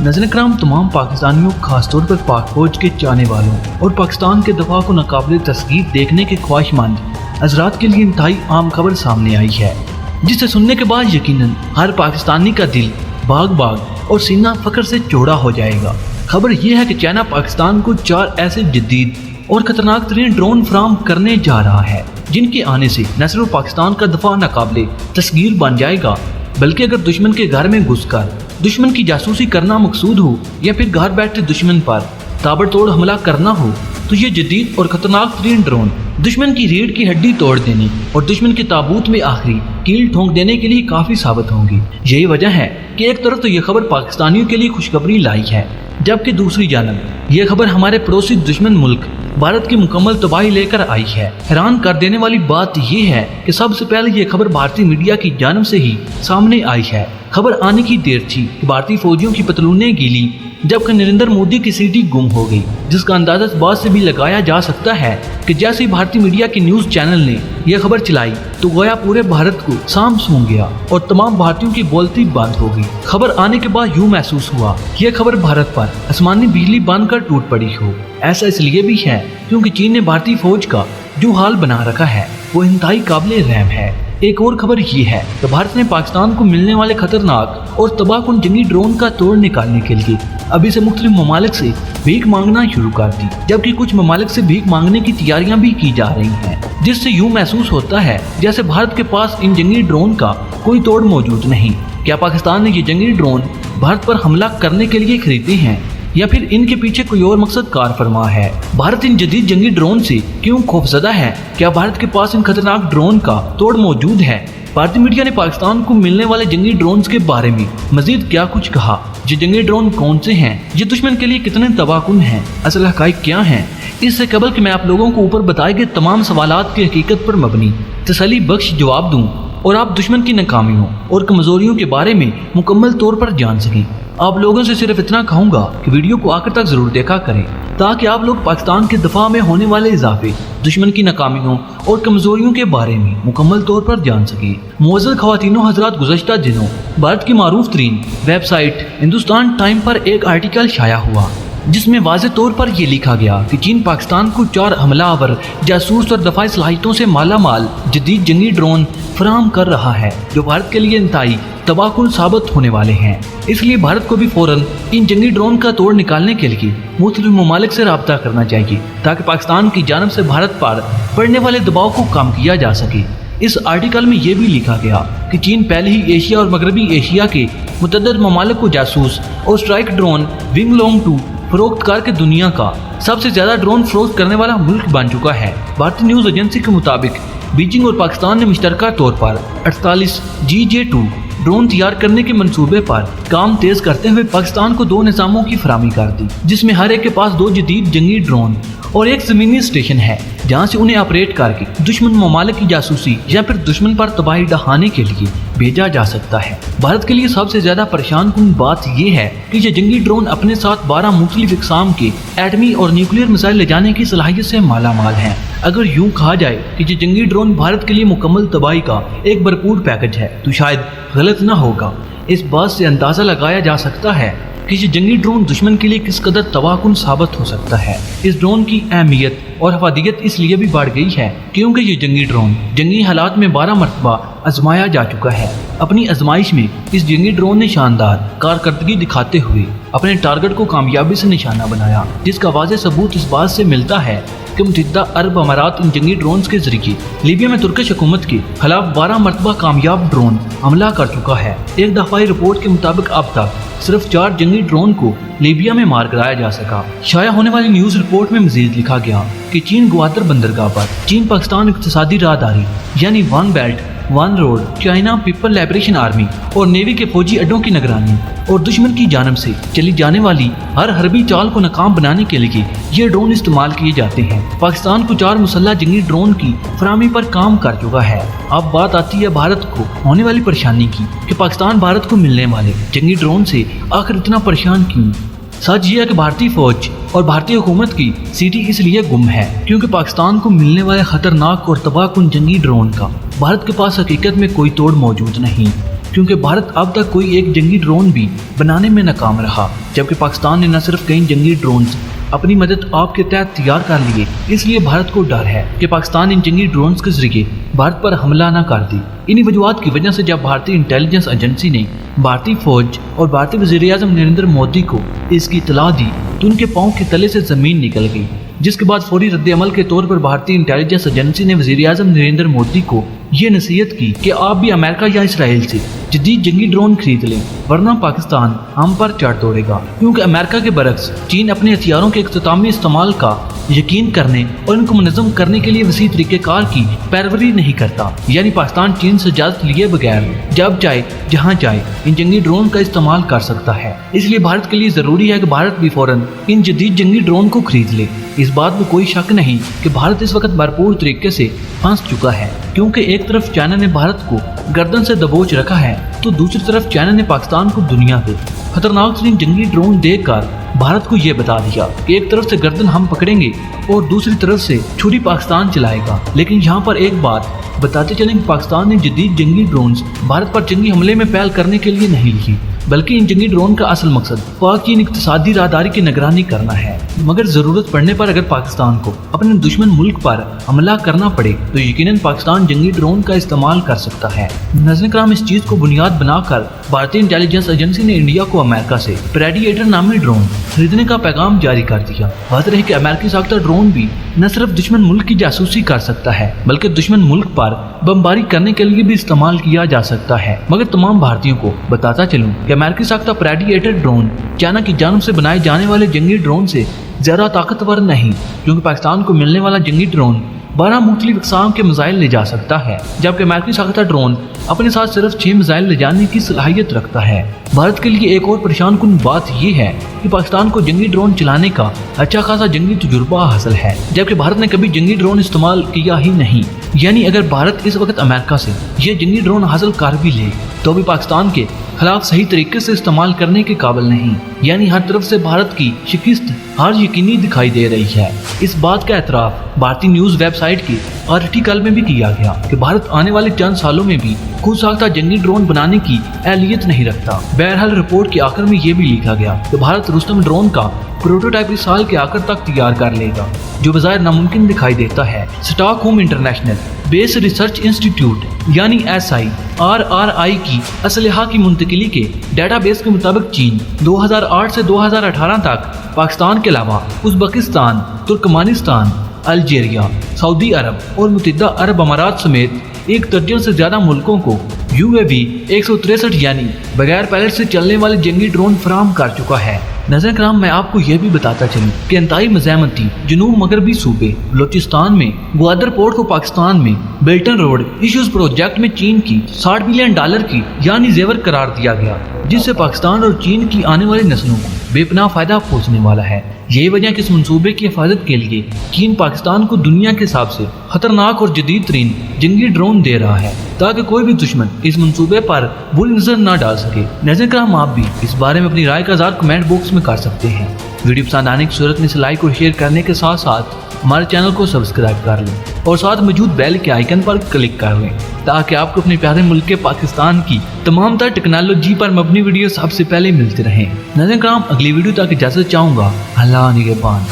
नज़र कराम तमाम पाकिस्तानियों, खासतौर पर पाक फौज के चाहने वालों और पाकिस्तान के दफा को नाकाबिल तस्कीर देखने के ख्वाहिशमंद हजरात के लिए इंतहाई आम खबर सामने आई है, जिसे सुनने के बाद यकीनन हर पाकिस्तानी का दिल बाग बाग और सीना फख्र से चौड़ा हो जाएगा। खबर यह है कि चाइना पाकिस्तान को 4 ऐसे जदीद और खतरनाक तरीन ड्रोन फराहम करने जा रहा है, जिनके आने से न सिर्फ पाकिस्तान का दफा नाकाबिल तस्कीर बन जाएगा, बल्कि अगर दुश्मन के घर में घुसकर दुश्मन की जासूसी करना मकसूद हो या फिर घर बैठे दुश्मन पर ताबड़तोड़ हमला करना हो, तो ये जदीद और खतरनाक तरीन ड्रोन दुश्मन की रीढ़ की हड्डी तोड़ देने और दुश्मन के ताबूत में आखिरी कील ठोंक देने के लिए काफी साबित होंगी। यही वजह है कि एक तरफ तो यह खबर पाकिस्तानियों के लिए खुशखबरी लाई है, जबकि दूसरी जानब यह खबर हमारे पड़ोसी दुश्मन मुल्क भारत की मुकम्मल तबाही लेकर आई है। हैरान कर देने वाली बात यह है कि सबसे पहले यह खबर भारतीय मीडिया की जानब से ही सामने आई है। खबर आने की देर थी कि भारतीय फौजियों की पतलूनें गीली जबकि नरेंद्र मोदी की सीटी गुम हो गई, जिसका अंदाजा इस बात से भी लगाया जा सकता है कि जैसे ही भारतीय मीडिया के न्यूज चैनल ने यह खबर चलाई तो गोया पूरे भारत को साम सूंघ गया और तमाम भारतीयों की बोलती बंद हो गई। खबर आने के बाद यूं महसूस हुआ कि यह खबर भारत पर आसमानी बिजली बनकर टूट पड़ी हो। ऐसा इसलिए भी है क्योंकि चीन ने भारतीय फौज का जो हाल बना रखा है वो इंतहाई काबिल रहम है। एक और खबर ये है कि भारत ने पाकिस्तान को मिलने वाले खतरनाक और तबाहकुन जंगी ड्रोन का तोड़ निकालने के लिए अभी से मुख्तलिफ ममालिक से भीख मांगना शुरू कर दी, जबकि कुछ ममालिक से भीख मांगने की तैयारियां भी की जा रही हैं, जिससे यूं महसूस होता है जैसे भारत के पास इन जंगी ड्रोन का कोई तोड़ मौजूद नहीं। क्या पाकिस्तान ने ये जंगी ड्रोन भारत पर हमला करने के लिए खरीदे हैं या फिर इनके पीछे कोई और मकसद कार फरमा है? भारत इन जदीद जंगी ड्रोन से क्यों खौफजदा है? क्या भारत के पास इन खतरनाक ड्रोन का तोड़ मौजूद है? भारतीय मीडिया ने पाकिस्तान को मिलने वाले जंगी ड्रोन के बारे में मजीद क्या कुछ कहा? ये जंगी ड्रोन कौन से हैं? ये दुश्मन के लिए कितने तबाहकुन हैं? असल हक़ाइक़ क्या हैं? इससे कबल कि मैं आप लोगों को ऊपर बताए गए तमाम सवालात की हकीकत पर मबनी तसल्ली बख्श जवाब दूं और आप दुश्मन की नाकामियों और कमजोरियों के बारे में मुकम्मल तौर पर जान सकें, आप लोगों से सिर्फ इतना कहूँगा कि वीडियो को आखिर तक जरूर देखा करें, ताकि आप लोग पाकिस्तान के दफा में होने वाले इजाफे, दुश्मन की नाकामियों और कमजोरियों के बारे में मुकम्मल तौर पर जान सकें। मुअज़्ज़ज़ ख़वातीनो हज़रात, गुज़श्ता दिनों भारत की मारूफ तरीन वेबसाइट हिंदुस्तान टाइम पर एक आर्टिकल शाया हुआ, जिसमें वाज़े तौर पर यह लिखा गया कि चीन पाकिस्तान को 4 हमलावर, जासूस और दफाई सलाहियतों से माला माल जदीद जंगी ड्रोन फराहम कर रहा है, जो भारत के लिए इंतहाई तबाहकुन साबित होने वाले हैं। इसलिए भारत को भी फौरन इन जंगी ड्रोन का तोड़ निकालने के लिए मुख्तलिफ ममालिक से राब्ता करना चाहिए, ताकि पाकिस्तान की जानब से भारत पर पड़ने वाले दबाव को कम किया जा सके। इस आर्टिकल में यह भी लिखा गया कि चीन पहले ही एशिया और मगरबी एशिया के मुतअद्दिद ममालिक को जासूस और स्ट्राइक ड्रोन विंग लॉन्ग 2 फरोख्त करके दुनिया का सबसे ज्यादा ड्रोन फरोख्त करने वाला मुल्क बन चुका है। भारतीय न्यूज एजेंसी के मुताबिक बीजिंग और पाकिस्तान ने मुश्तरका तौर पर 48 GJ2 ड्रोन तैयार करने के मंसूबे पर काम तेज करते हुए पाकिस्तान को 2 निज़ामों की फराहमी कर दी, जिसमें हर एक के पास 2 जदीद जंगी ड्रोन और एक ज़मीनी स्टेशन है, जहां से उन्हें ऑपरेट करके दुश्मन ममालिक की जासूसी या फिर दुश्मन पर तबाही ढहाने के लिए भेजा जा सकता है। भारत के लिए सबसे ज्यादा परेशान कुन बात यह है कि ये जंगी ड्रोन अपने साथ 12 मुख्तलिफ इक़साम के एटमी और न्यूक्लियर मिसाइल ले जाने की सलाहियत से माला माल हैं। अगर यूं कहा जाए कि ये जंगी ड्रोन भारत के लिए मुकम्मल तबाही का एक भरपूर पैकेज है, तो शायद गलत ना होगा। इस बात से अंदाजा लगाया जा सकता है कि ये जंगी ड्रोन दुश्मन के लिए किस कदर तबाहकुन साबित हो सकता है। इस ड्रोन की अहमियत और हफादियत इसलिए भी बढ़ गई है क्योंकि ये जंगी ड्रोन जंगी हालात में 12 मरतबा आजमाया जा चुका है। अपनी आजमाइश में इस जंगी ड्रोन ने शानदार कारकर्दगी दिखाते हुए अपने टारगेट को कामयाबी से निशाना बनाया, जिसका वाज़ेह सबूत इस बात से मिलता है कि मुत्तहिदा अरब अमारात इन जंगी ड्रोन के जरिए लीबिया में तुर्किश हुकूमत के खिलाफ 12 मरतबा कामयाब ड्रोन हमला कर चुका है। एक दफाई रिपोर्ट के मुताबिक अब तक सिर्फ 4 जंगी ड्रोन को लीबिया में मार गिराया जा सका। शाया होने वाली न्यूज रिपोर्ट में मजीद लिखा गया कि चीन ग्वादर बंदरगाह पर चीन पाकिस्तान इक्तिसादी राहदारी यानी one belt one road, China people liberation army और नेवी के फौजी अड्डों की निगरानी और दुश्मन की जानब से चली जाने वाली हर हरबी चाल को नाकाम बनाने के लिए ये ड्रोन इस्तेमाल किए जाते हैं। पाकिस्तान को 4 मुसल्लह जंगी ड्रोन की फराहमी पर काम कर चुका है। अब बात आती है भारत को होने वाली परेशानी की कि पाकिस्तान भारत को मिलने वाले जंगी ड्रोन से आखिर इतना परेशान क्यों? सच ये है कि भारतीय फौज और भारतीय हुकूमत की सीटी इसलिए गुम है क्योंकि पाकिस्तान को मिलने वाले खतरनाक और तबाहकुन जंगी ड्रोन का भारत के पास हकीकत में कोई तोड़ मौजूद नहीं। کیونکہ بھارت اب تک کوئی ایک جنگی ڈرون بھی بنانے میں ناکام رہا، جبکہ پاکستان نے نہ صرف کئی جنگی ڈرونز اپنی مدد آپ کے تحت تیار کر لیے، اس لیے بھارت کو ڈر ہے کہ پاکستان ان جنگی ڈرونز کے ذریعے بھارت پر حملہ نہ کر دی۔ انہی وجوہات کی وجہ سے جب بھارتی انٹیلیجنس ایجنسی نے بھارتی فوج اور بھارتی وزیر اعظم نریندر مودی کو اس کی اطلاع دی تو ان کے پاؤں کے تلے سے زمین نکل گئی، جس کے بعد فوری رد عمل کے طور پر بھارتی انٹیلیجنس ایجنسی نے وزیر اعظم نریندر مودی کو یہ نصیحت کی کہ آپ بھی امریکہ یا اسرائیل سے جدید جنگی ڈرون خرید لیں، ورنہ پاکستان ہم پر چڑھ دوڑے گا، کیونکہ امریکہ کے برعکس چین اپنے ہتھیاروں کے اختتامی استعمال کا یقین کرنے اور ان کو منظم کرنے کے لیے وسیع طریقہ کار کی پیروی نہیں کرتا، یعنی پاکستان چین سے اجازت لیے بغیر جب چاہے جہاں چاہے ان جنگی ڈرون کا استعمال کر سکتا ہے۔ اس لیے بھارت کے لیے ضروری ہے کہ بھارت بھی فوراً ان جدید جنگی ڈرون کو خرید لے۔ اس بات میں کوئی شک نہیں کہ بھارت اس وقت بھرپور طریقے سے پھنس چکا ہے، کیونکہ ایک طرف چائنا نے بھارت کو گردن سے دبوچ رکھا ہے تو دوسری طرف چائنا نے پاکستان کو دنیا کے خطرناک ترین جنگی ڈرون دے کر بھارت کو یہ بتا دیا کہ ایک طرف سے گردن ہم پکڑیں گے اور دوسری طرف سے چھری پاکستان چلائے گا۔ لیکن یہاں پر ایک بات بتاتے چلیں کہ پاکستان نے جدید جنگی ڈرونز بھارت پر جنگی حملے میں پہل کرنے کے لیے نہیں لی، بلکہ ان جنگی ڈرون کا اصل مقصد پاک چین اقتصادی راہداری کی نگرانی کرنا ہے۔ مگر ضرورت پڑنے پر اگر پاکستان کو اپنے دشمن ملک پر حملہ کرنا پڑے تو یقیناً پاکستان جنگی ڈرون کا استعمال کر سکتا ہے۔ ناظرین کرام، اس چیز کو بنیاد بنا کر بھارتی انٹیلیجنس ایجنسی نے انڈیا کو امریکہ سے پریڈیٹر نامی ڈرون خریدنے کا پیغام جاری کر دیا۔ واضح ہے کہ امریکی ساختہ ڈرون بھی نہ صرف دشمن ملک کی جاسوسی کر سکتا ہے بلکہ دشمن ملک پر بمباری کرنے کے لیے بھی استعمال کیا جا سکتا ہے۔ مگر تمام بھارتیوں کو بتاتا چلوں کہ امریکی ساختہ پریڈیٹر ڈرون چائنا کی جانب سے بنائے جانے والے جنگی ڈرون سے زیادہ طاقتور نہیں، کیونکہ پاکستان کو ملنے والا جنگی ڈرون 12 مختلف اقسام کے میزائل لے جا سکتا ہے، جبکہ امریکی ساختہ ڈرون اپنے ساتھ صرف 6 میزائل لے جانے کی صلاحیت رکھتا ہے۔ بھارت کے لیے ایک اور پریشان کن بات یہ ہے کہ پاکستان کو جنگی ڈرون چلانے کا اچھا خاصا جنگی تجربہ حاصل ہے، جبکہ بھارت نے کبھی جنگی ڈرون استعمال کیا ہی نہیں۔ یعنی اگر بھارت اس وقت امریکہ سے یہ جنگی ڈرون حاصل کر بھی لے تو بھی پاکستان کے خلاف صحیح طریقے سے استعمال کرنے کے قابل نہیں، یعنی ہر طرف سے بھارت کی شکست ہار یقینی دکھائی دے رہی ہے۔ اس بات کا اعتراف بھارتی نیوز ویب سائٹ کے آرٹیکل میں بھی کیا گیا کہ بھارت آنے والے چند سالوں میں بھی خود ساختہ جنگی ڈرون بنانے کی اہلیت نہیں رکھتا۔ بہرحال رپورٹ کے آخر میں یہ بھی لکھا گیا کہ بھارت رستم ڈرون کا پروٹوٹائپ اس سال کے آخر تک تیار کر لے گا، جو بظاہر ناممکن دکھائی دیتا ہے۔ اسٹاک ہوم انٹرنیشنل بیس ریسرچ انسٹیٹیوٹ یعنی SIRRI کی اسلحہ کی منتقلی کے ڈیٹا بیس کے مطابق چین 2008 سے 2018 تک پاکستان کے علاوہ ازبکستان، ترکمانستان، الجیریا، سعودی عرب اور متحدہ عرب امارات سمیت 1 درجن سے زیادہ ملکوں کو UAV 163 یعنی بغیر پائلٹ سے چلنے والے جنگی ڈرون فراہم کر چکا ہے۔ ناظرین کرام، میں آپ کو یہ بھی بتاتا چلوں کہ انتہائی مزاحمتی جنوب مغربی صوبے بلوچستان میں گوادر پورٹ کو پاکستان میں بیلٹن روڈ ایشوز پروجیکٹ میں چین کی $60 بلین کی یعنی زیور قرار دیا گیا، جس سے پاکستان اور چین کی آنے والی نسلوں کو بے پناہ فائدہ پہنچنے والا ہے۔ یہی وجہ کہ اس منصوبے کی حفاظت کے لیے چین پاکستان کو دنیا کے حساب سے خطرناک اور جدید ترین جنگی ڈرون دے رہا ہے تاکہ کوئی بھی دشمن اس منصوبے پر بری نظر نہ ڈال سکے۔ ناظرین کرام، آپ بھی اس بارے میں اپنی رائے کا اظہار کمنٹ باکس میں کر سکتے ہیں۔ ویڈیو پسند آنے کی صورت میں اسے لائک اور شیئر کرنے کے ساتھ ساتھ ہمارے چینل کو سبسکرائب کر لیں اور ساتھ موجود بیل کے آئیکن پر کلک کر لیں تاکہ آپ کو اپنے پیارے ملک کے پاکستان کی تمام تر ٹیکنالوجی پر مبنی ویڈیو سب سے پہلے ملتے رہیں۔ ناظرین کرام، اگلی ویڈیو تک اجازت چاہوں گا۔ اللہ نگہبان۔